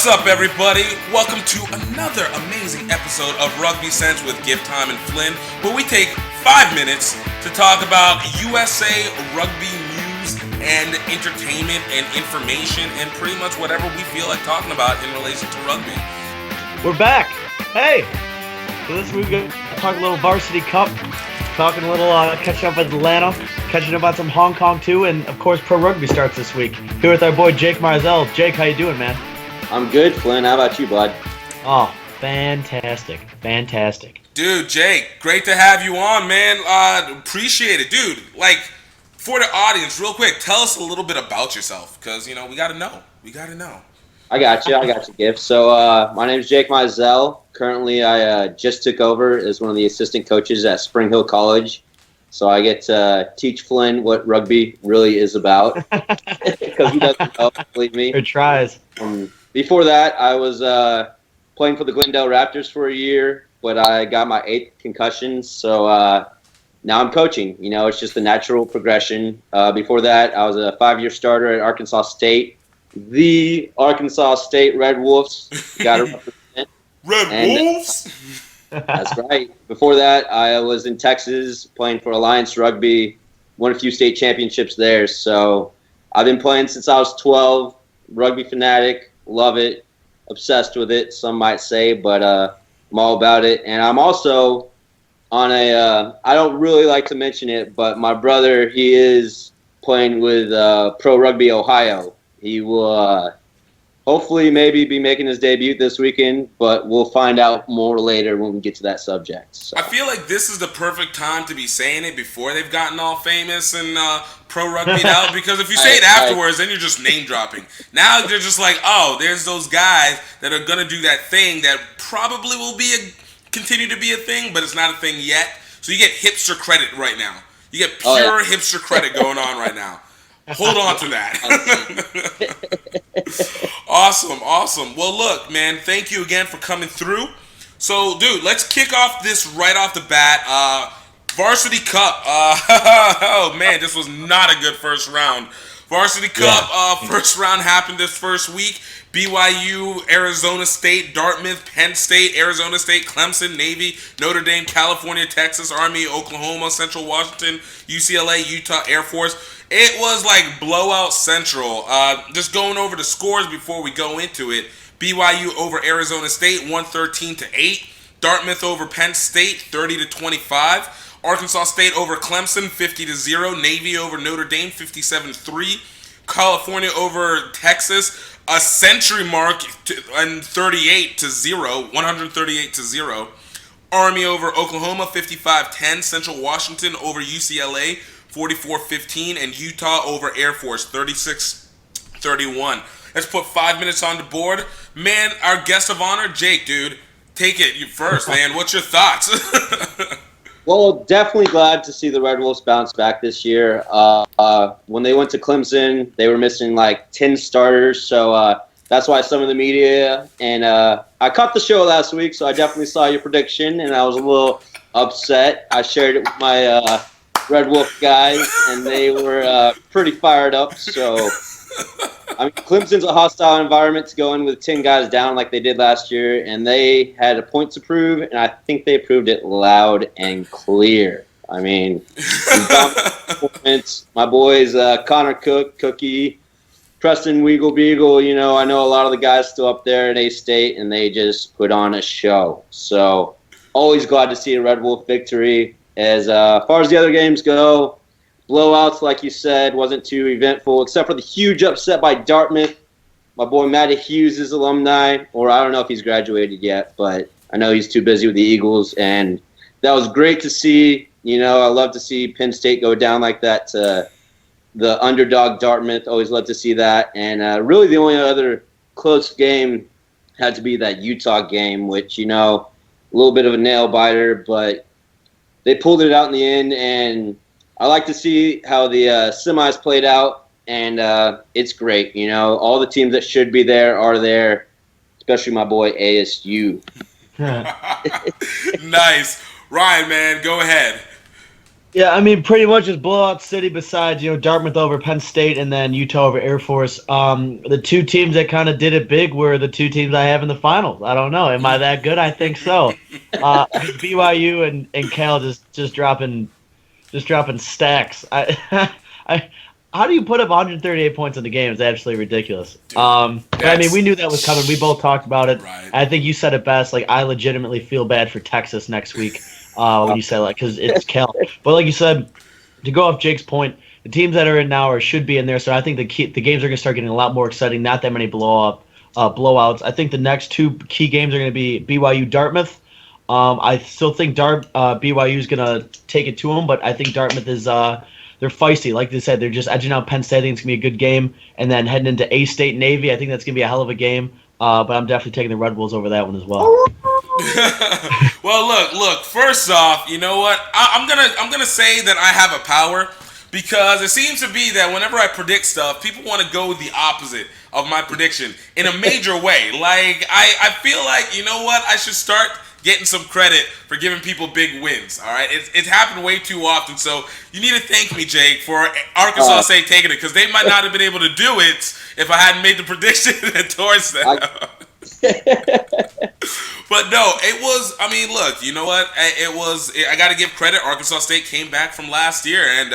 What's up, everybody? Welcome to another amazing episode of Rugby Sense with GiftTime and Flynn, where we take 5 minutes to talk about USA rugby news and entertainment and information and pretty much whatever we feel like talking about in relation to rugby. We're back. Hey, so this week we're going to talk a little Varsity Cup, talking a little catching up with Atlanta, catching up on some Hong Kong too, and of course Pro Rugby starts this week. Here with our boy Jake Mizell. Jake, how you doing, man? I'm good, Flynn. How about you, bud? Oh, fantastic. Dude, Jake, great to have you on, man. Appreciate it. Dude, like, for the audience, real quick, tell us a little bit about yourself, because, you know, we got to know. I got you, Gift. So, my name is Jake Mizell. Currently, I just took over as one of the assistant coaches at Spring Hill College. So I get to teach Flynn what rugby really is about, because he doesn't know, believe me. Good tries. Before that, I was playing for the Glendale Raptors for a year, but I got my 8th concussion, so now I'm coaching. You know, it's just a natural progression. Before that, I was a 5-year starter at Arkansas State. The Arkansas State Red Wolves. Got to represent. Wolves? That's right. Before that, I was in Texas playing for Alliance Rugby, won a few state championships there. So I've been playing since I was 12, rugby fanatic, love it, obsessed with it, some might say, but I'm all about it. And I'm also on I don't really like to mention it, but my brother, he is playing with Pro Rugby Ohio. He will hopefully maybe be making his debut this weekend, but we'll find out more later when we get to that subject. So. I feel like this is the perfect time to be saying it before they've gotten all famous and pro rugby out, because if you say it afterwards, then you're just name dropping. Now they're just like, oh, there's those guys that are going to do that thing that probably will continue to be a thing, but it's not a thing yet. So you get hipster credit right now. You get pure hipster credit going on right now. Hold on to that. Awesome. Well, look, man, thank you again for coming through. So, dude, let's kick off this right off the bat. Varsity Cup. Oh, man, this was not a good first round. Varsity Cup, first round happened this first week. BYU, Arizona State, Dartmouth, Penn State, Arizona State, Clemson, Navy, Notre Dame, California, Texas, Army, Oklahoma, Central Washington, UCLA, Utah, Air Force. It was like blowout central. Just going over the scores before we go into it. BYU over Arizona State, 113-8. Dartmouth over Penn State, 30-25. Arkansas State over Clemson, 50-0. Navy over Notre Dame, 57-3. California over Texas, a century mark, and 38-0, 138-0. Army over Oklahoma, 55-10. Central Washington over UCLA, 44-15, and Utah over Air Force, 36-31. Let's put 5 minutes on the board. Man, our guest of honor, Jake, dude, take it you first, man. What's your thoughts? Well, definitely glad to see the Red Wolves bounce back this year. When they went to Clemson, they were missing like 10 starters, so that's why some of the media, and I caught the show last week, so I definitely saw your prediction, and I was a little upset. I shared it with my Red Wolf guys, and they were pretty fired up. So, I mean, Clemson's a hostile environment to go in with 10 guys down like they did last year, and they had a point to prove, and I think they proved it loud and clear. I mean, my boys, Connor Cook, Cookie, Preston Weagle Beagle, you know, I know a lot of the guys still up there at A-State, and they just put on a show. So, always glad to see a Red Wolf victory. As far as the other games go, blowouts, like you said, wasn't too eventful, except for the huge upset by Dartmouth. My boy Matty Hughes' alumni, or I don't know if he's graduated yet, but I know he's too busy with the Eagles, and that was great to see. You know, I love to see Penn State go down like that to the underdog Dartmouth. Always love to see that. And really the only other close game had to be that Utah game, which, you know, a little bit of a nail-biter, but they pulled it out in the end, and I like to see how the semis played out, and it's great. You know, all the teams that should be there are there, especially my boy ASU. Nice. Ryan, man, go ahead. Yeah, I mean, pretty much it's blowout city besides, Dartmouth over Penn State and then Utah over Air Force. The two teams that kind of did it big were the two teams I have in the finals. I don't know. Am I that good? I think so. BYU and Cal just dropping stacks. I how do you put up 138 points in the game? It's absolutely ridiculous. Dude, But I mean, we knew that was coming. We both talked about it. Right. I think you said it best. Like, I legitimately feel bad for Texas next week when you said, like, because it's Cal. But like you said, to go off Jake's point, the teams that are in now should be in there. So I think the games are going to start getting a lot more exciting. Not that many blowouts. I think the next two key games are going to be BYU Dartmouth. I still think BYU is going to take it to them, but I think Dartmouth is they're feisty. Like they said, they're just edging out Penn State. I think it's going to be a good game. And then heading into A-State Navy, I think that's going to be a hell of a game. But I'm definitely taking the Red Bulls over that one as well. Well, look. First off, you know what? I'm gonna say that I have a power because it seems to be that whenever I predict stuff, people want to go the opposite of my prediction in a major way. Like I feel like, you know what? I should start getting some credit for giving people big wins. All right, it's happened way too often. So you need to thank me, Jake, for Arkansas State taking it because they might not have been able to do it if I hadn't made the prediction towards them. But no, it was. I mean, look, you know what? It was. I got to give credit. Arkansas State came back from last year, and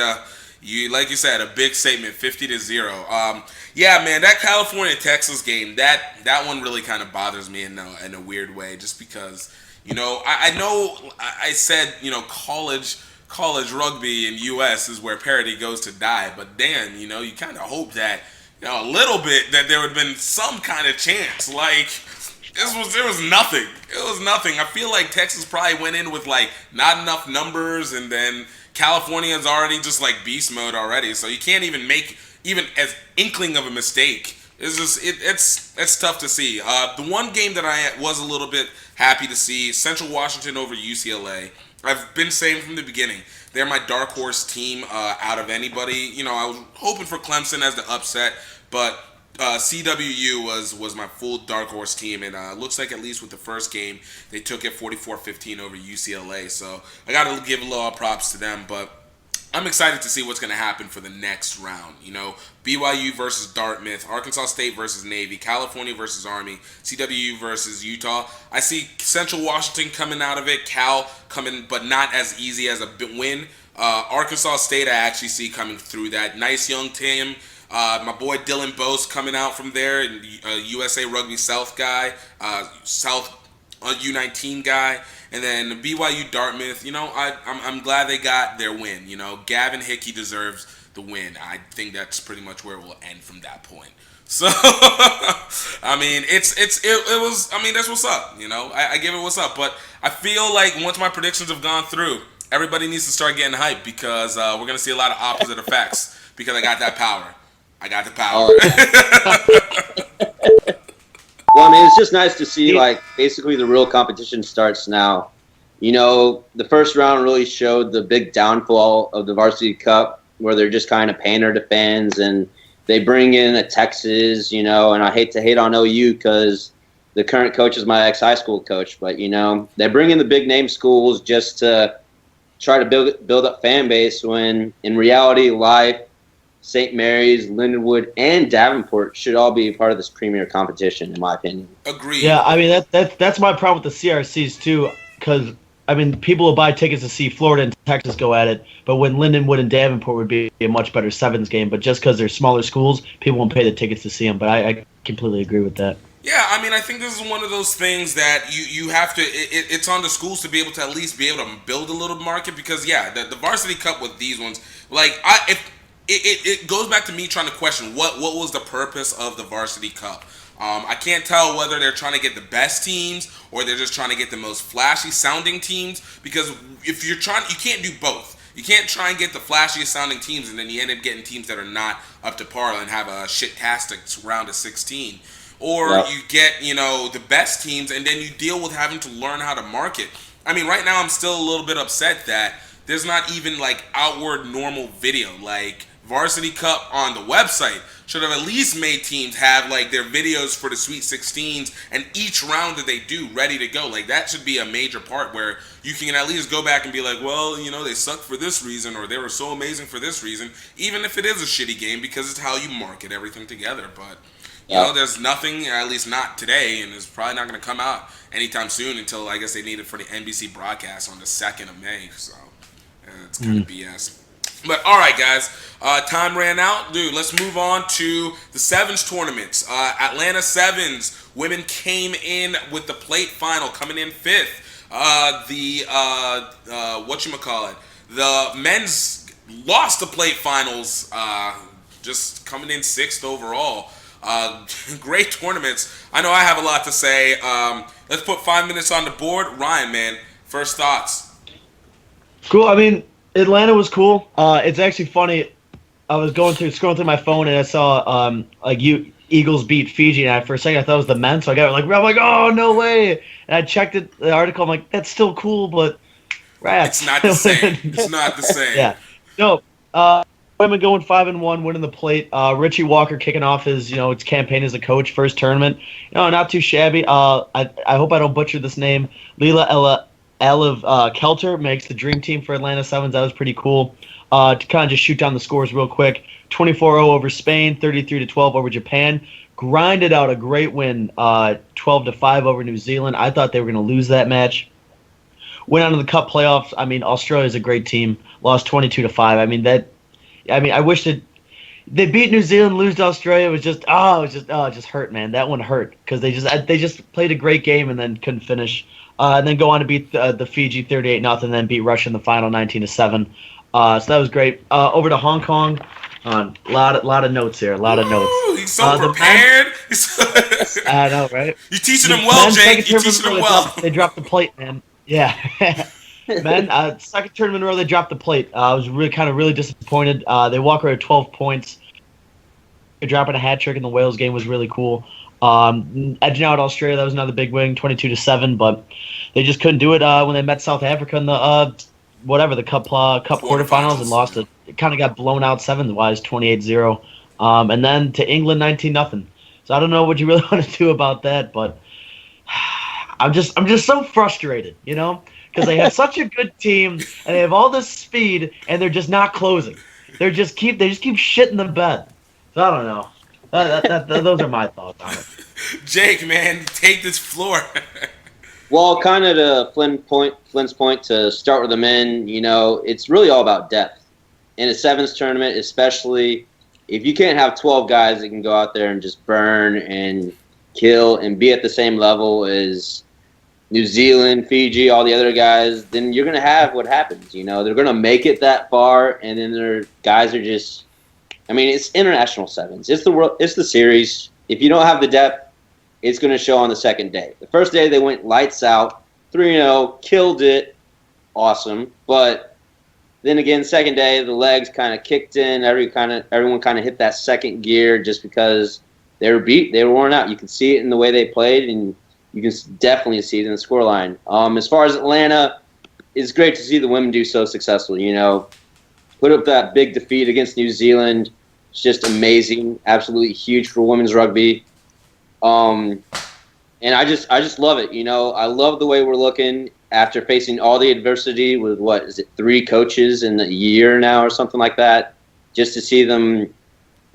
like you said, a big statement, 50-0. Yeah, man, that California Texas game, that one really kind of bothers me in a weird way, just because, I know I said, college rugby in U.S. is where parity goes to die, but damn, you kind of hope that, a little bit that there would have been some kind of chance, like. There was nothing. It was nothing. I feel like Texas probably went in with like not enough numbers, and then California's already just like beast mode already. So you can't even make even as inkling of a mistake. It's just it's tough to see. The one game that I was a little bit happy to see, Central Washington over UCLA. I've been saying from the beginning, they're my dark horse team out of anybody. I was hoping for Clemson as the upset, but CWU was my full dark horse team, and looks like at least with the first game, they took it 44-15 over UCLA. So I got to give a little props to them, but I'm excited to see what's going to happen for the next round. BYU versus Dartmouth, Arkansas State versus Navy, California versus Army, CWU versus Utah. I see Central Washington coming out of it, Cal coming, but not as easy as a win. Arkansas State I actually see coming through that. Nice young team. My boy Dylan Bose coming out from there, USA Rugby South guy, South U19 guy, and then BYU Dartmouth. I'm glad they got their win. Gavin Hickey deserves the win. I think that's pretty much where it will end from that point. So, I mean, it was. I mean, that's what's up. I give it what's up. But I feel like once my predictions have gone through, everybody needs to start getting hyped because we're gonna see a lot of opposite effects because I got that power. I got the power. Well, I mean, it's just nice to see, like, basically the real competition starts now. The first round really showed the big downfall of the Varsity Cup, where they're just kind of pander to fans, and they bring in a Texas, and I hate to hate on OU because the current coach is my ex-high school coach, but, they bring in the big-name schools just to try to build up fan base when, in reality, life, St. Mary's, Lindenwood, and Davenport should all be part of this premier competition, in my opinion. Agreed. Yeah, I mean that's my problem with the CRCs too, because I mean people will buy tickets to see Florida and Texas go at it, but when Lindenwood and Davenport would be a much better sevens game, but just because they're smaller schools, people won't pay the tickets to see them. But I completely agree with that. Yeah, I mean, I think this is one of those things that you have to. It's on the schools to be able to at least be able to build a little market because the Varsity Cup with these ones, like It goes back to me trying to question what was the purpose of the Varsity Cup. I can't tell whether they're trying to get the best teams or they're just trying to get the most flashy sounding teams. Because if you're trying, you can't do both. You can't try and get the flashiest sounding teams and then you end up getting teams that are not up to par and have a shit-tastic round of 16. Or you get the best teams and then you deal with having to learn how to market. I mean, right now I'm still a little bit upset that there's not even like outward normal video like Varsity Cup on the website should have at least made teams have like their videos for the Sweet 16s and each round that they do ready to go. Like that should be a major part where you can at least go back and be like, well, you know, they sucked for this reason or they were so amazing for this reason, even if it is a shitty game because it's how you market everything together. But you know, there's nothing, at least not today, and it's probably not going to come out anytime soon until I guess they need it for the NBC broadcast on the 2nd of May. So it's kind of BS. But all right, guys, time ran out, dude. Let's move on to the Sevens tournaments. Atlanta Sevens women came in with the plate final, coming in 5th. The men's lost the plate finals, just coming in 6th overall. Great tournaments. I know I have a lot to say. Let's put 5 minutes on the board. Ryan, man, first thoughts. Cool. I mean, Atlanta was cool. It's actually funny. I was scrolling through my phone and I saw Eagles beat Fiji, and for a second I thought it was the men. So I'm like, oh no way! And I checked the article. I'm like, that's still cool, but rats. It's not the same. It's not the same. Yeah. No. Women going 5-1, winning the plate. Richie Walker kicking off his campaign as a coach, first tournament. Not too shabby. I hope I don't butcher this name. Leela Kelter makes the dream team for Atlanta Sevens. That was pretty cool. To kind of just shoot down the scores real quick. 24-0 over Spain, 33-12 over Japan. Grinded out a great win, 12-5 over New Zealand. I thought they were going to lose that match. Went on to the Cup playoffs. I mean, Australia's a great team. Lost 22-5. I wish that they beat New Zealand, lose to Australia. It just hurt, man. That one hurt because they just played a great game and then couldn't finish. And then go on to beat the Fiji 38-0, and then beat Russia in the final 19-7. So that was great. Over to Hong Kong. A lot of notes here. A lot of notes. He's so prepared. I know, right? You're teaching him well, Jake. You're teaching him well. They dropped the plate, man. Yeah. Men, second tournament in a row they dropped the plate. I was really disappointed. They walk away with 12 points. Dropping a hat trick in the Wales game was really cool. Edging out Australia, that was another big win, 22-7, but they just couldn't do it when they met South Africa in the Cup quarterfinals and lost it. It kind of got blown out 7-wise, 28-0. And then to England, 19-0. So I don't know what you really want to do about that, but I'm just so frustrated, because they have such a good team and they have all this speed and they're just not closing. They just keep shitting the bed. So I don't know. Those are my thoughts on it. Jake, man, take this floor. Well, kind of to Flynn's point, to start with the men, it's really all about depth. In a sevens tournament, especially, if you can't have 12 guys that can go out there and just burn and kill and be at the same level as New Zealand, Fiji, all the other guys, then you're going to have what happens. They're going to make it that far, and then their guys are just... it's international sevens. It's the series. If you don't have the depth, it's going to show on the second day. The first day they went lights out, 3-0, killed it, awesome. But then again, second day the legs kind of kicked in. Everyone kind of hit that second gear just because they were beat. They were worn out. You can see it in the way they played, and you can definitely see it in the scoreline. As far as Atlanta, it's great to see the women do so successfully. Put up that big defeat against New Zealand. It's just amazing, absolutely huge for women's rugby. And I just love it. I love the way we're looking after facing all the adversity with 3 coaches in a year now or something like that. Just to see them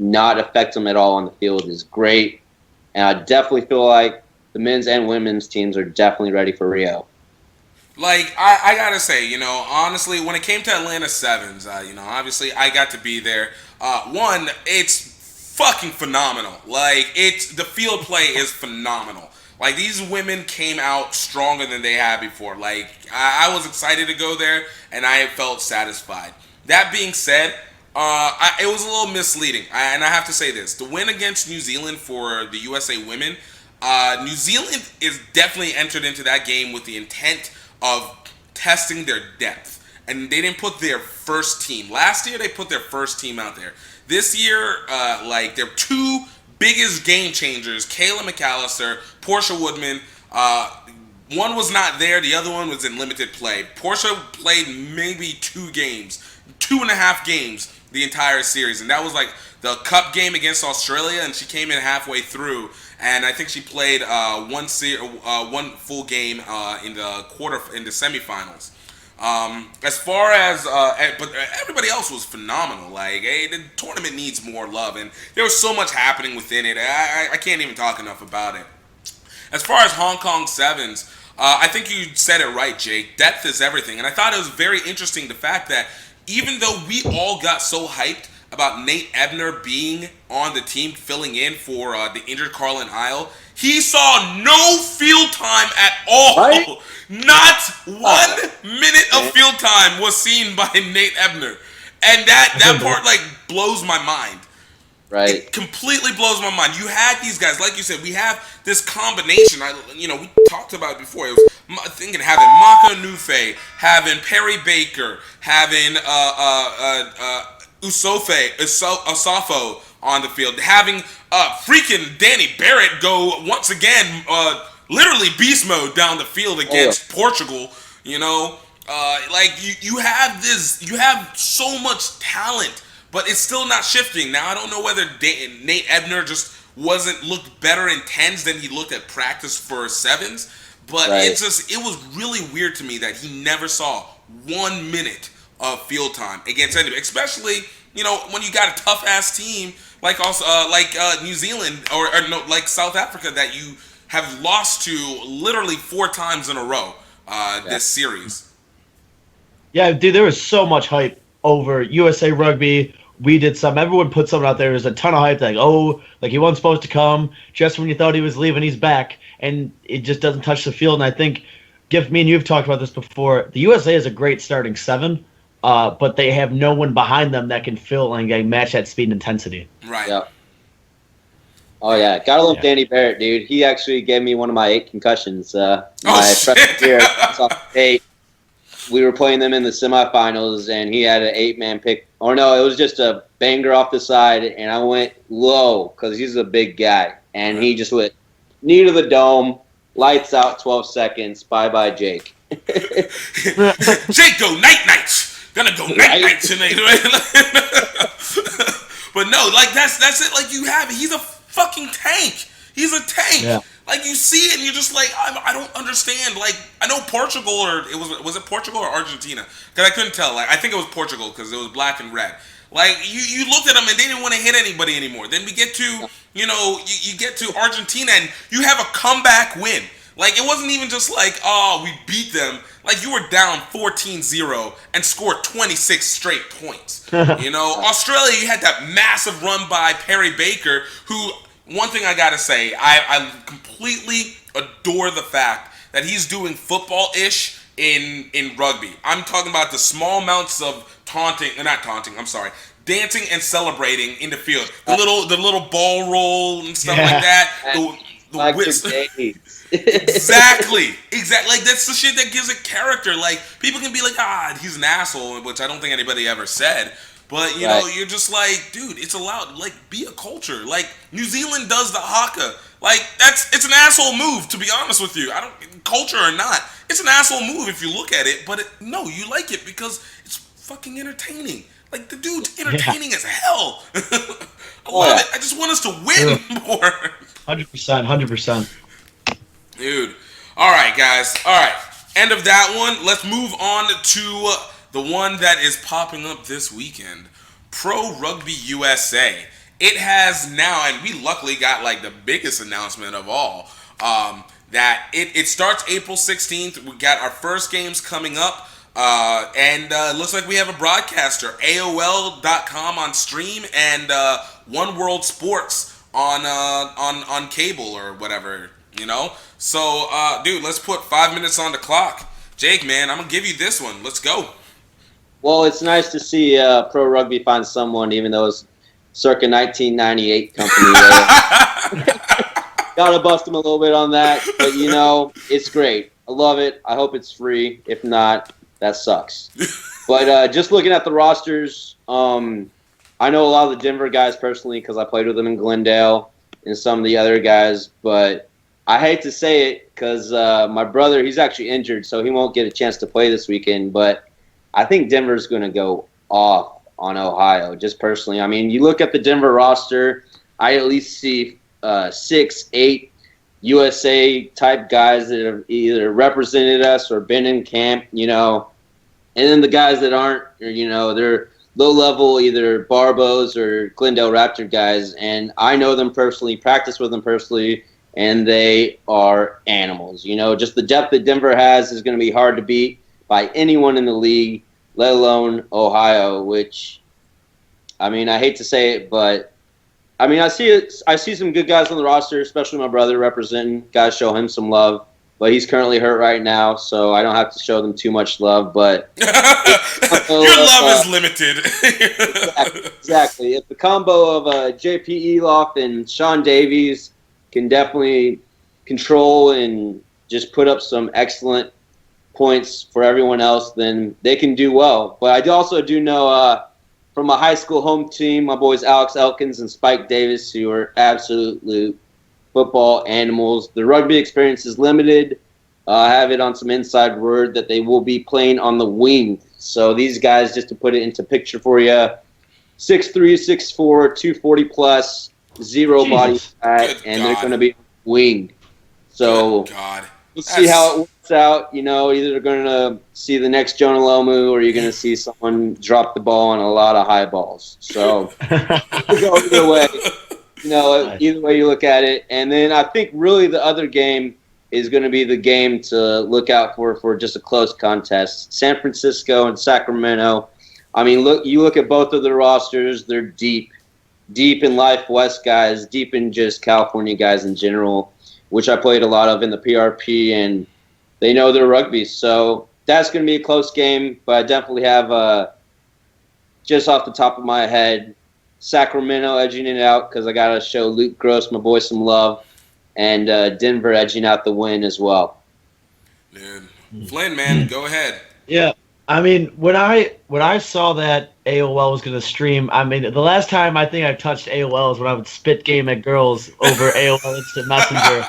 not affect them at all on the field is great. And I definitely feel like the men's and women's teams are definitely ready for Rio. I gotta say, honestly, when it came to Atlanta Sevens, obviously I got to be there. One, it's fucking phenomenal. The field play is phenomenal. These women came out stronger than they had before. I was excited to go there, and I felt satisfied. That being said, it was a little misleading, and I have to say this. The win against New Zealand for the USA women, New Zealand is definitely entered into that game with the intent of testing their depth, and they didn't put their first team. Last year, they put their first team out there. This year, their 2 biggest game changers, Kayla McAllister, Portia Woodman, one was not there, the other one was in limited play. Portia played maybe 2.5 games. the entire series, and that was like the cup game against Australia, and she came in halfway through, and I think she played one full game in the semifinals. As far as but everybody else was phenomenal. Like, hey, the tournament needs more love, and there was so much happening within it. I can't even talk enough about it. As far as Hong Kong Sevens, I think you said it right, Jake. Depth is everything, and I thought it was very interesting the fact that even though we all got so hyped about Nate Ebner being on the team, filling in for the injured Carlin Isle, he saw no field time at all. Right? Not 1 minute of field time was seen by Nate Ebner. And that part, like, blows my mind. Right. It completely blows my mind. You had these guys, like you said, we have this combination. We talked about it before. It was thinking having Maka Nufe, having Perry Baker, having Osafo on the field, having freaking Danny Barrett go once again, literally beast mode down the field against Portugal. You have this, you have so much talent, but it's still not shifting. Now, I don't know whether Nate Ebner just looked better in 10s than he looked at practice for 7s, but it was really weird to me that he never saw 1 minute of field time against anybody, especially, when you got a tough ass team like New Zealand or like South Africa that you have lost to literally 4 times in a row this series. Yeah, dude, there was so much hype over USA Rugby. We did some. Everyone put something out there. There's a ton of hype, like he wasn't supposed to come. Just when you thought he was leaving, he's back, and it just doesn't touch the field. And I think, Gift, me and you've talked about this before. The USA is a great starting 7, but they have no one behind them that can fill and match that speed and intensity. Right. Yeah. Oh yeah, gotta love Danny Barrett, dude. He actually gave me one of my 8 concussions. My freshman year, we were playing them in the semifinals, and he had an 8-man pick. Or no, it was just a banger off the side, and I went low because he's a big guy, and he just went knee to the dome, lights out, 12 seconds. Bye bye, Jake. Jake go night. Gonna go night tonight, right? But no, like that's it. Like he's a fucking tank. He's a tank. Yeah. Like, you see it and you're just like, I don't understand. Like, I know Portugal, or was it Portugal or Argentina? Because I couldn't tell. Like, I think it was Portugal because it was black and red. Like, you looked at them and they didn't want to hit anybody anymore. Then we get to, you get to Argentina and you have a comeback win. Like, it wasn't even just like, we beat them. Like, you were down 14-0 and scored 26 straight points. Australia, you had that massive run by Perry Baker, who... One thing I gotta say, I completely adore the fact that he's doing football-ish in rugby. I'm talking about the small amounts of dancing and celebrating in the field. The little ball roll and stuff like that. The whips. Exactly. Like, that's the shit that gives it character. Like, people can be like, he's an asshole, which I don't think anybody ever said. But, you're just like, dude, it's allowed. Like, be a culture. Like, New Zealand does the haka. Like, it's an asshole move, to be honest with you. Culture or not, it's an asshole move if you look at it. But, no, you like it because it's fucking entertaining. Like, the dude's entertaining as hell. I love it. I just want us to win more. 100%. Dude. All right, guys. All right. End of that one. Let's move on to... the one that is popping up this weekend, Pro Rugby USA. It has now, and we luckily got like the biggest announcement of all, that it starts April 16th. We got our first games coming up, and it looks like we have a broadcaster, AOL.com on stream, and One World Sports on cable or whatever, So, dude, let's put 5 minutes on the clock. Jake, man, I'm going to give you this one. Let's go. Well, it's nice to see Pro Rugby find someone, even though it's circa 1998 company. Gotta bust them a little bit on that, but it's great. I love it. I hope it's free. If not, that sucks. But just looking at the rosters, I know a lot of the Denver guys personally because I played with them in Glendale and some of the other guys. But I hate to say it because my brother, he's actually injured, so he won't get a chance to play this weekend. But I think Denver's going to go off. on Ohio, just personally. I mean, you look at the Denver roster, I at least see 6, 8 USA type guys that have either represented us or been in camp, and then the guys that aren't, they're low level, either Barbos or Glendale Raptor guys, and I know them personally, practice with them personally, and they are animals. Just the depth that Denver has is going to be hard to beat by anyone in the league, let alone Ohio, which, I mean, I hate to say it, but I mean, I see some good guys on the roster, especially my brother representing. Guys, show him some love. But he's currently hurt right now, so I don't have to show them too much love. But your love is limited. Exactly. If the combo of J.P. Eloff and Sean Davies can definitely control and just put up some excellent points for everyone else, then they can do well. But I also do know from my high school home team, my boys Alex Elkins and Spike Davis, who are absolute football animals. The rugby experience is limited. I have it on some inside word that they will be playing on the wing. So these guys, just to put it into picture for you, 6'3", 6'4", 240 plus, zero body fat, and they're going to be wing. So we'll see how it works out. Either they're going to see the next Jonah Lomu, or you're going to see someone drop the ball on a lot of high balls. So we'll go either way. Either way you look at it. And then I think really the other game is going to be the game to look out for just a close contest. San Francisco and Sacramento. I mean, you look at both of the rosters, they're deep in Life West guys, deep in just California guys in general, which I played a lot of in the PRP, and they know their rugby. So that's going to be a close game, but I definitely have, just off the top of my head, Sacramento edging it out because I got to show Luke Gross, my boy, some love, and Denver edging out the win as well. Dude. Flynn, man, go ahead. Yeah, I mean, when I saw that AOL was going to stream, I mean, the last time I think I touched AOL is when I would spit game at girls over AOL Instant Messenger.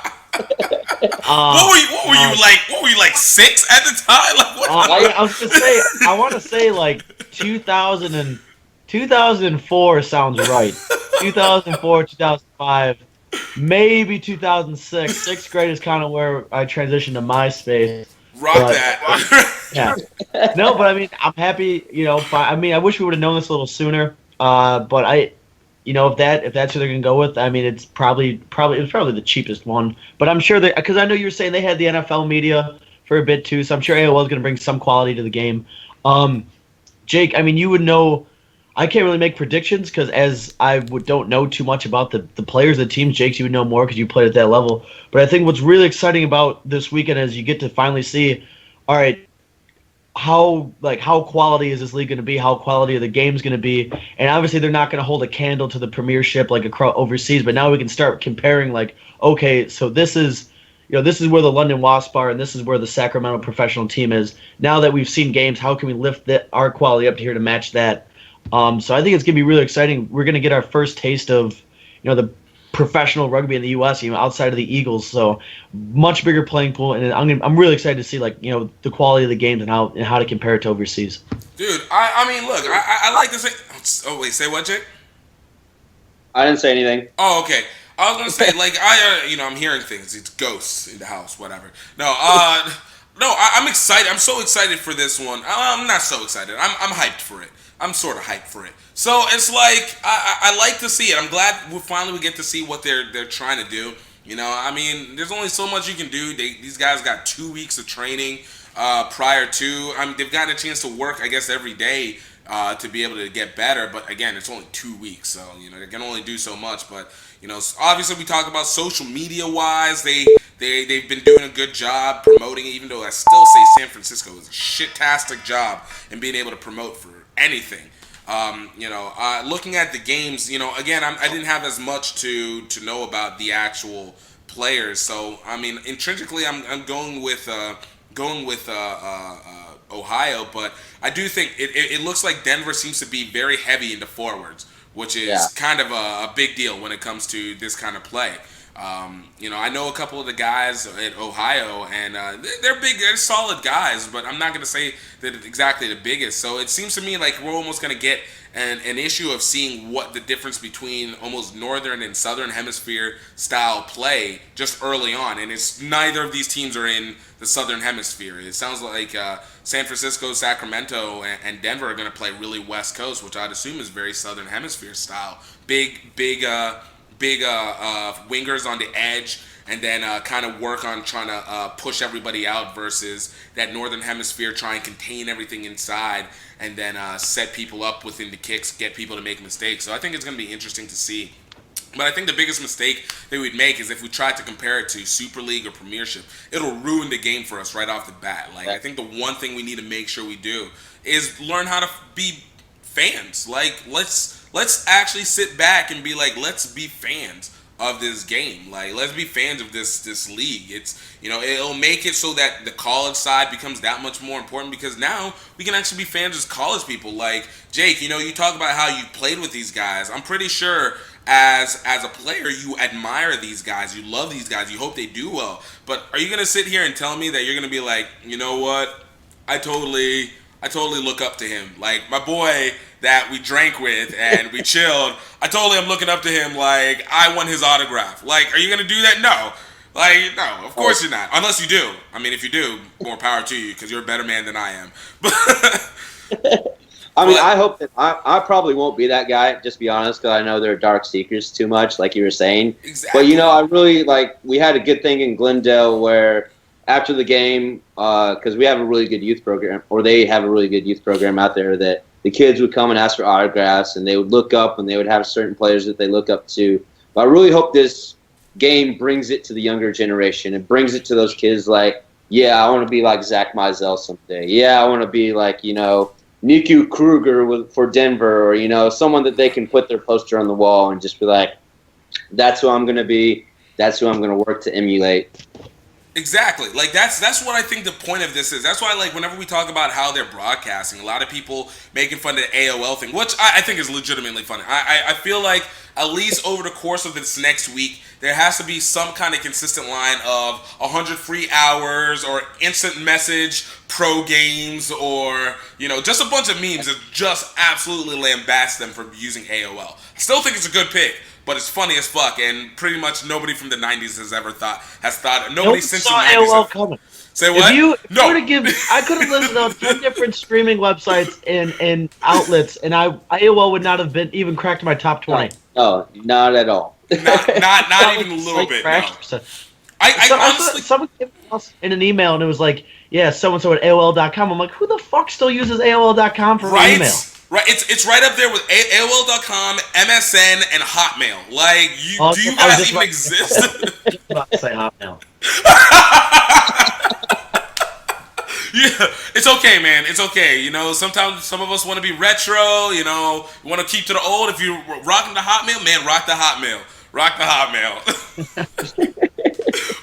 What were you like 6 at the time? Like what? I was gonna say, I want to say like 2004 sounds right. 2004, 2005, maybe 2006. Sixth grade is kind of where I transitioned to MySpace. That. Yeah. No, but I mean, I'm happy. I mean, I wish we would have known this a little sooner. But if that's who they're gonna go with, I mean, it's probably the cheapest one. But I'm sure because I know you were saying they had the NFL media for a bit too, so I'm sure AOL is gonna bring some quality to the game. Jake, I mean, you would know. I can't really make predictions because as I don't know too much about the players, the teams. Jake, you would know more because you played at that level. But I think what's really exciting about this weekend is you get to finally see, all right, how quality is this league going to be? How quality of the game's going to be? And obviously they're not going to hold a candle to the Premiership like overseas. But now we can start comparing. Like, okay, so this is where the London Wasps are, and this is where the Sacramento professional team is. Now that we've seen games, how can we lift our quality up to here to match that? So I think it's going to be really exciting. We're going to get our first taste of, the professional rugby in the U.S., outside of the Eagles. So much bigger playing pool, and I'm really excited to see the quality of the games and how to compare it to overseas. Dude, I mean, look, I like to say. Oh wait, say what, Jake? I didn't say anything. Oh, okay. I was gonna say, like, I'm hearing things. It's ghosts in the house, whatever. No, I'm excited. I'm so excited for this one. I'm not so excited. I'm hyped for it. I'm sort of hyped for it. So it's like I like to see it. I'm glad we finally get to see what they're trying to do. I mean, there's only so much you can do. These guys got 2 weeks of training prior to. I mean, they've gotten a chance to work, I guess, every day to be able to get better. But again, it's only 2 weeks, so they can only do so much. But obviously, we talk about social media wise. They've been doing a good job promoting it, even though I still say San Francisco is a shit-tastic job in being able to promote for anything. Looking at the games, again, I didn't have as much to know about the actual players. So I mean, intrinsically, I'm going with Ohio, but I do think it looks like Denver seems to be very heavy into forwards, which is kind of a big deal when it comes to this kind of play. I know a couple of the guys at Ohio, and they're big, they're solid guys, but I'm not going to say that it's exactly the biggest. So it seems to me like we're almost going to get an issue of seeing what the difference between almost northern and southern hemisphere style play just early on. And it's neither of these teams are in the southern hemisphere. It sounds like San Francisco, Sacramento, and Denver are going to play really West Coast, which I'd assume is very southern hemisphere style. Big wingers on the edge, and then kind of work on trying to push everybody out versus that northern hemisphere, try and contain everything inside, and then set people up within the kicks, get people to make mistakes. So I think it's going to be interesting to see. But I think the biggest mistake that we'd make is if we tried to compare it to Super League or Premiership. It'll ruin the game for us right off the bat. Like, I think the one thing we need to make sure we do is learn how to be fans. Like, let's actually sit back and be like, let's be fans of this game. Like, let's be fans of this league. It's, it'll make it so that the college side becomes that much more important, because now we can actually be fans as college people. Like, Jake, you talk about how you played with these guys. I'm pretty sure as a player, you admire these guys, you love these guys, you hope they do well. But are you gonna sit here and tell me that you're gonna be like, you know what, I totally look up to him, like my boy that we drank with and we chilled, I totally am looking up to him, like I want his autograph? Like, are you gonna do that? No. Like, no, of course you're not, unless you do. I mean, if you do, more power to you, because you're a better man than I am. I hope that I probably won't be that guy, just be honest, because I know they're dark seekers too much, like you were saying. Exactly. But, I really, we had a good thing in Glendale where after the game, because we have a really good youth program, or they have a really good youth program out there, that the kids would come and ask for autographs, and they would look up, and they would have certain players that they look up to. But I really hope this game brings it to the younger generation. It brings it to those kids like, yeah, I want to be like Zach Mizell someday. Yeah, I want to be like, Niku Kruger for Denver, or someone that they can put their poster on the wall and just be like, that's who I'm going to be. That's who I'm going to work to emulate. Exactly. Like, that's what I think the point of this is. That's why, like, whenever we talk about how they're broadcasting, a lot of people making fun of the AOL thing, which I think is legitimately funny. I feel like at least over the course of this next week, there has to be some kind of consistent line of 100 free hours or instant message pro games, or, just a bunch of memes that just absolutely lambast them for using AOL. I still think it's a good pick, but it's funny as fuck, and pretty much nobody from the 90s has thought, nobody since the 90s. AOL coming. Say what? If you No. were to give, I could have listed out 10 different streaming websites and outlets, and AOL would not have been even cracked my top 20. No, not at all. Not even a little bit. No. I honestly, someone came to us in an email and it was like, yeah, so-and-so at AOL.com. I'm like, who the fuck still uses AOL.com for right? email? Right, it's right up there with AOL.com, MSN, and Hotmail. Like, do you guys even exist? Just about to say Hotmail. Yeah, it's okay, man. It's okay. Sometimes some of us want to be retro. We want to keep to the old. If you're rocking the Hotmail, man, rock the Hotmail. Rock the Hotmail.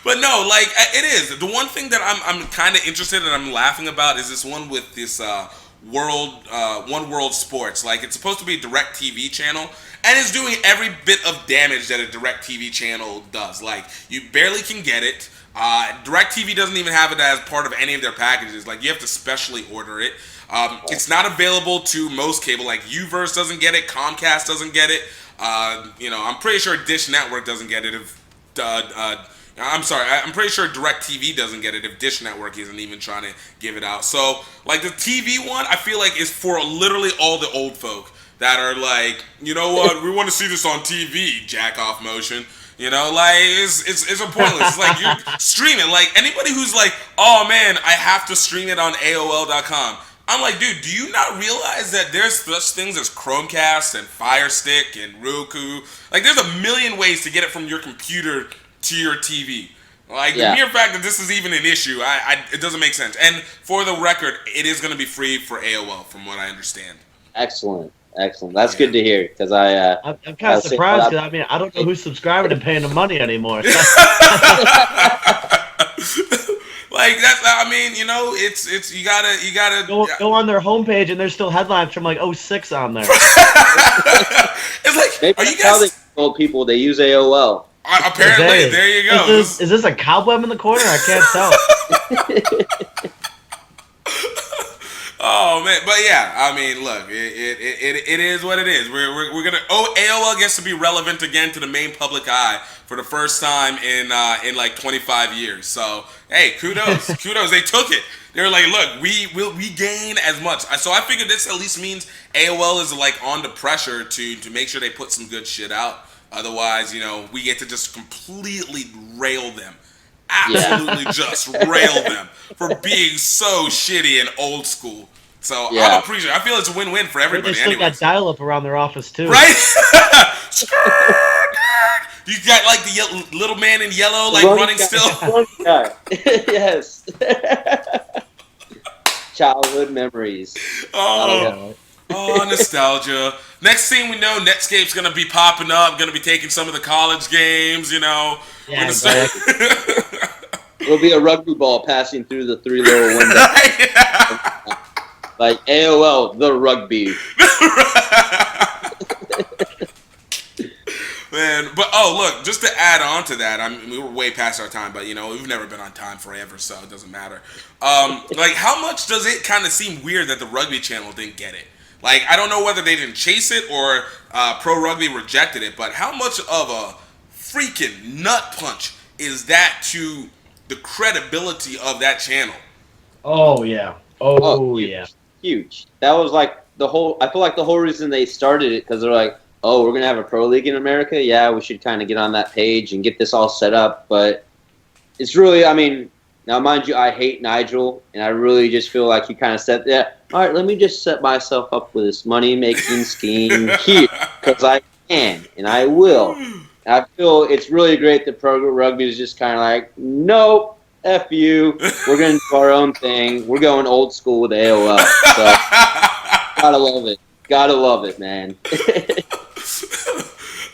But no, like, it is. The one thing that I'm kind of interested in and I'm laughing about is this one with this One World Sports. Like, it's supposed to be a direct TV channel, and it's doing every bit of damage that a direct TV channel does. Like, you barely can get it. DirecTV doesn't even have it as part of any of their packages. Like, you have to specially order it. It's not available to most cable. Like, Uverse doesn't get it. Comcast doesn't get it. I'm pretty sure Dish Network doesn't get it. I'm pretty sure DirecTV doesn't get it if Dish Network isn't even trying to give it out. So, like, the TV one, I feel like is for literally all the old folk that are like, you know what, we want to see this on TV, jack off motion. Like, it's a pointless. It's like, you're streaming. Like, anybody who's like, oh man, I have to stream it on AOL.com. I'm like, dude, do you not realize that there's such things as Chromecast and Fire Stick and Roku? Like, there's a million ways to get it from your computer to your TV. Like, the mere fact that this is even an issue, it doesn't make sense. And for the record, it is going to be free for AOL, from what I understand. Excellent. That's good to hear, because I'm kind of surprised, because I don't know who's subscribing and paying the money anymore. Like, that's, it's you gotta go on their homepage and there's still headlines from like 06 on there. It's like, maybe are you that's how guys? they told people they use AOL. Apparently, there you go. Is this a cobweb in the corner? I can't tell. Oh man, but yeah, I mean, look, it is what it is. We're gonna. Oh, AOL gets to be relevant again to the main public eye for the first time in like 25 years. So hey, kudos. They took it. They were like, look, we gain as much. So I figured this at least means AOL is like under pressure to make sure they put some good shit out. Otherwise, we get to just completely rail them. Absolutely just rail them for being so shitty and old school. So I'm appreciative. I feel it's a win-win for everybody. They still got dial-up around their office too, right? You got like the little man in yellow, like running still. Yes. Childhood memories. Oh, nostalgia. Next thing we know, Netscape's gonna be popping up. Gonna be taking some of the college games. Yeah, exactly. It'll be a rugby ball passing through the three little windows. Like AOL, the rugby. Man, but look, just to add on to that, we were way past our time, but we've never been on time forever, so it doesn't matter. Like, how much does it kind of seem weird that the Rugby Channel didn't get it? Like, I don't know whether they didn't chase it or Pro Rugby rejected it, but how much of a freaking nut punch is that to the credibility of that channel? Oh yeah. Oh yeah. Huge. That was like I feel like the whole reason they started it, because they're like, oh, we're going to have a pro league in America? Yeah, we should kind of get on that page and get this all set up. But it's really, now mind you, I hate Nigel, and I really just feel like he kind of said, all right, let me just set myself up with this money-making scheme here, because I can, and I will. And I feel it's really great that Pro Rugby is just kind of like, nope, F you, we're going to do our own thing. We're going old school with AOL. So, gotta love it. Gotta love it, man.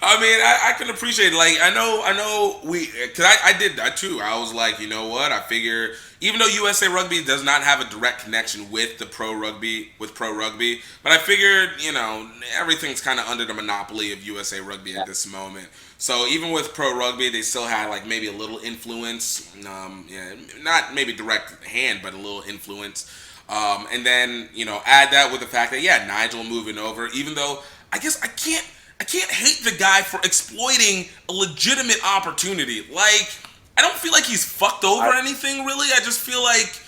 I can appreciate it. Like, I know because I did that too. I was like, you know what? I figure, even though USA Rugby does not have a direct connection with Pro Rugby, but I figured, everything's kind of under the monopoly of USA Rugby at this moment. So even with Pro Rugby, they still had like maybe a little influence. Not maybe direct hand, but a little influence. And then, add that with the fact that, Nigel moving over, even though I guess I can't hate the guy for exploiting a legitimate opportunity. Like, I don't feel like he's fucked over anything, really. I just feel like,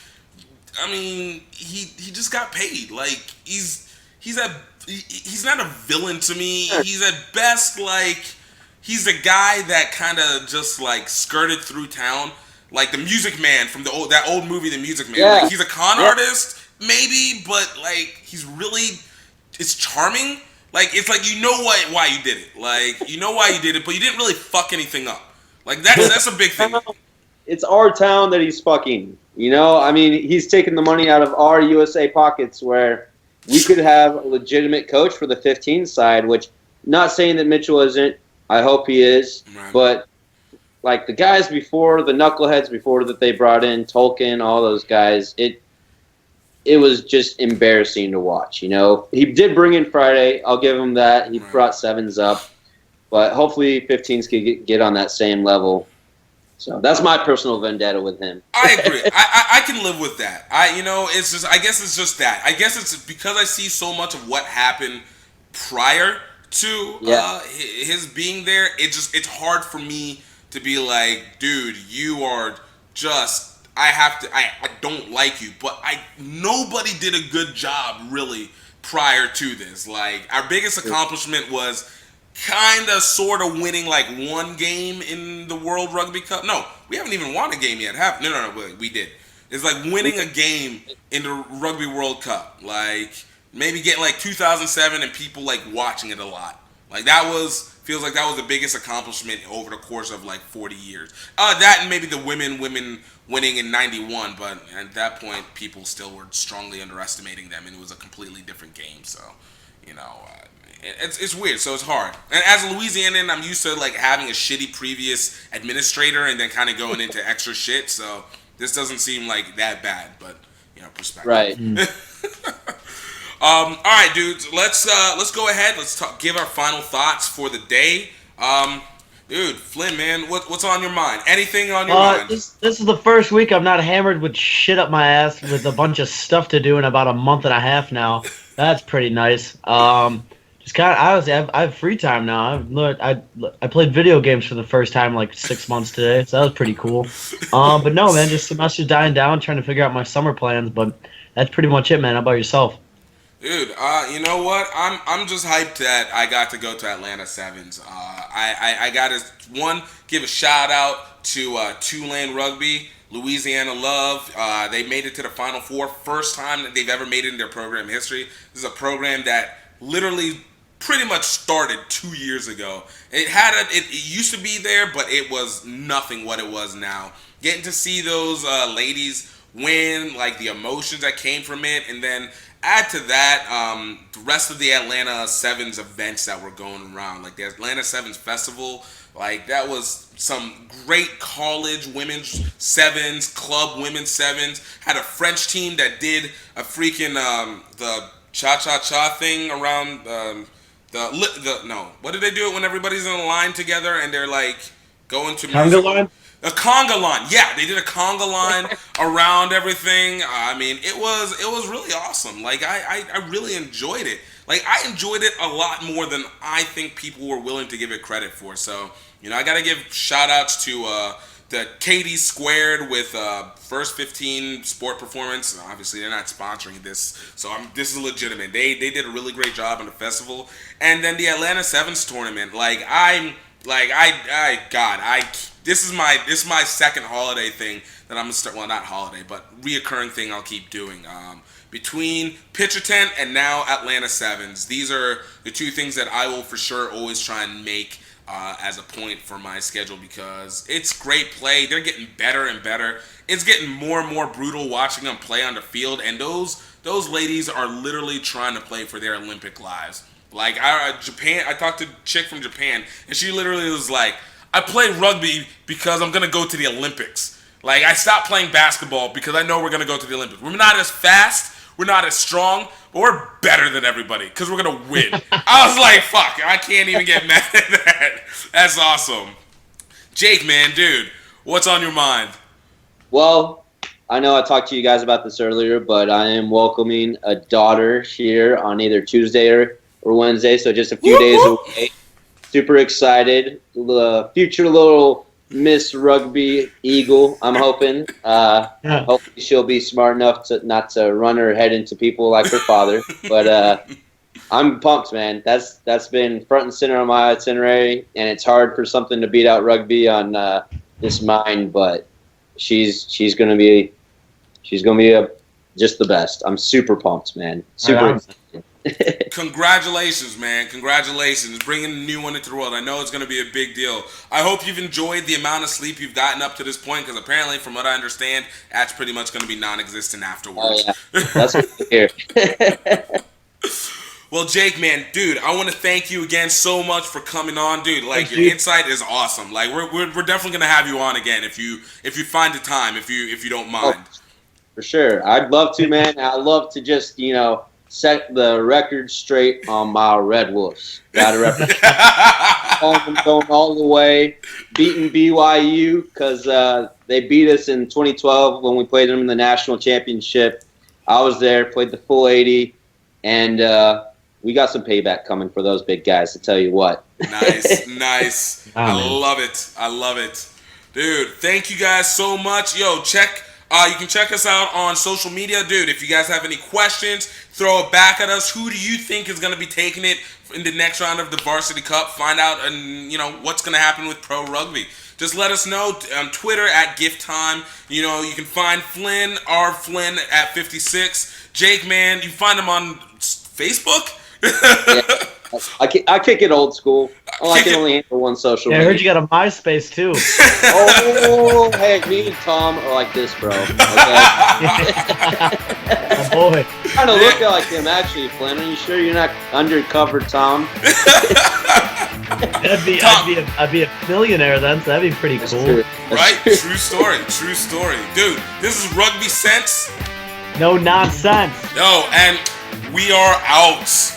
he just got paid. Like, he's not a villain to me. He's at best, like, he's a guy that kind of just, like, skirted through town. Like the Music Man from that old movie, The Music Man. Yeah. Like, he's a con artist, maybe, but like it's charming. Like, it's like why you did it. Like, why you did it, but you didn't really fuck anything up. Like, that's a big thing. It's our town that he's fucking. He's taking the money out of our USA pockets, where we could have a legitimate coach for the 15 side. Which, not saying that Mitchell isn't. I hope he is, right. But like the guys before, the knuckleheads before that they brought in, Tolkien, all those guys, it was just embarrassing to watch. He did bring in Friday. I'll give him that. He brought sevens up, but hopefully 15s could get on that same level. So that's my personal vendetta with him. I agree. I can live with that. It's just, I guess it's just that. I guess it's because I see so much of what happened prior to his being there. It's hard for me to be like, dude, you are just, I don't like you, but nobody did a good job really prior to this. Like, our biggest accomplishment was kind of sort of winning like one game in the World Rugby Cup. No, we haven't even won a game yet. No, we did. It's like winning a game in the Rugby World Cup. Like, maybe getting like 2007 and people like watching it a lot. Like, feels like that was the biggest accomplishment over the course of like 40 years. That and maybe the women winning in 91, but at that point people still were strongly underestimating them, and it was a completely different game. So, it's weird. So it's hard. And as a Louisianan, I'm used to like having a shitty previous administrator and then kind of going into extra shit. So this doesn't seem like that bad, but perspective. Right. All right, dudes. Let's go ahead. Let's give our final thoughts for the day. Dude, Flynn, man, what's on your mind? Anything on your mind? This is the first week I'm not hammered with shit up my ass with a bunch of stuff to do in about a month and a half now. That's pretty nice. Just kind of, honestly, I have free time now. I played video games for the first time in like 6 months today, so that was pretty cool. But no, man, just semester's dying down, trying to figure out my summer plans. But that's pretty much it, man. How about yourself? Dude, you know what? I'm just hyped that I got to go to Atlanta Sevens. I got to give a shout out to Tulane Rugby, Louisiana Love. They made it to the Final Four, first time that they've ever made it in their program history. This is a program that literally pretty much started 2 years ago. It used to be there, but it was nothing what it was now. Getting to see those ladies win, like the emotions that came from it, and then add to that the rest of the Atlanta Sevens events that were going around, like the Atlanta Sevens Festival. Like, that was some great college women's sevens, club women's sevens. Had a French team that did a freaking the cha-cha-cha thing around what did they do it when everybody's in a line together and they're like going to Conga line? A conga line, yeah, they did a conga line around everything. I mean, it was really awesome. Like, I really enjoyed it. Like, I enjoyed it a lot more than I think people were willing to give it credit for. So, I gotta give shout outs to the Katie Squared with First 15 Sport Performance. Obviously, they're not sponsoring this, so this is legitimate. They did a really great job on the festival, and then the Atlanta Sevens tournament. This is my second holiday thing that I'm gonna start. Well, not holiday, but reoccurring thing I'll keep doing. Between Pitcher Tent and now Atlanta Sevens, these are the two things that I will for sure always try and make as a point for my schedule, because it's great play. They're getting better and better. It's getting more and more brutal watching them play on the field, and those ladies are literally trying to play for their Olympic lives. Like, Japan, I talked to a chick from Japan, and she literally was like, I play rugby because I'm going to go to the Olympics. Like, I stopped playing basketball because I know we're going to go to the Olympics. We're not as fast, we're not as strong, but we're better than everybody because we're going to win. I was like, fuck, I can't even get mad at that. That's awesome. Jake, man, dude, what's on your mind? Well, I know I talked to you guys about this earlier, but I am welcoming a daughter here on either Tuesday or Wednesday, so just a few days away. Super excited. The future little Miss Rugby Eagle, I'm hoping. Hopefully she'll be smart enough to not to run her head into people like her father. But I'm pumped, man. That's been front and center on my itinerary, and it's hard for something to beat out rugby on this mind. But she's gonna be just the best. I'm super pumped, man. Super excited. Congratulations, man. Congratulations. Bringing a new one into the world. I know it's going to be a big deal. I hope you've enjoyed the amount of sleep you've gotten up to this point, because apparently, from what I understand, that's pretty much going to be non-existent afterwards. Oh, yeah. That's what I hear. Well, Jake, man, dude, I want to thank you again so much for coming on, dude. Like, your insight is awesome. Like, we're definitely going to have you on again if you find the time, if you don't mind. Oh, for sure. I'd love to, man. I'd love to just, set the record straight on my Red Wolves. Got to represent going all the way, beating BYU because they beat us in 2012 when we played them in the national championship. I was there, played the full 80, and we got some payback coming for those big guys, to tell you what. Nice. I love it. Dude, thank you guys so much. Yo, you can check us out on social media. Dude, if you guys have any questions, throw it back at us. Who do you think is going to be taking it in the next round of the Varsity Cup? Find out what's going to happen with Pro Rugby. Just let us know on Twitter at GiftTime. You can find Flynn, Flynn at 56. Jake, man, you find him on Facebook? Yeah. I kick it old school. I can only handle one social media. I heard you got a MySpace too. Oh, hey, me and Tom are like this, bro. Okay? Oh boy. I'm trying to look like him, actually, Flynn. Are you sure you're not undercover, Tom? I'd be a millionaire then, so that'd be pretty cool. True. Right? True story. Dude, this is Rugby Sense. No nonsense. No, and we are out.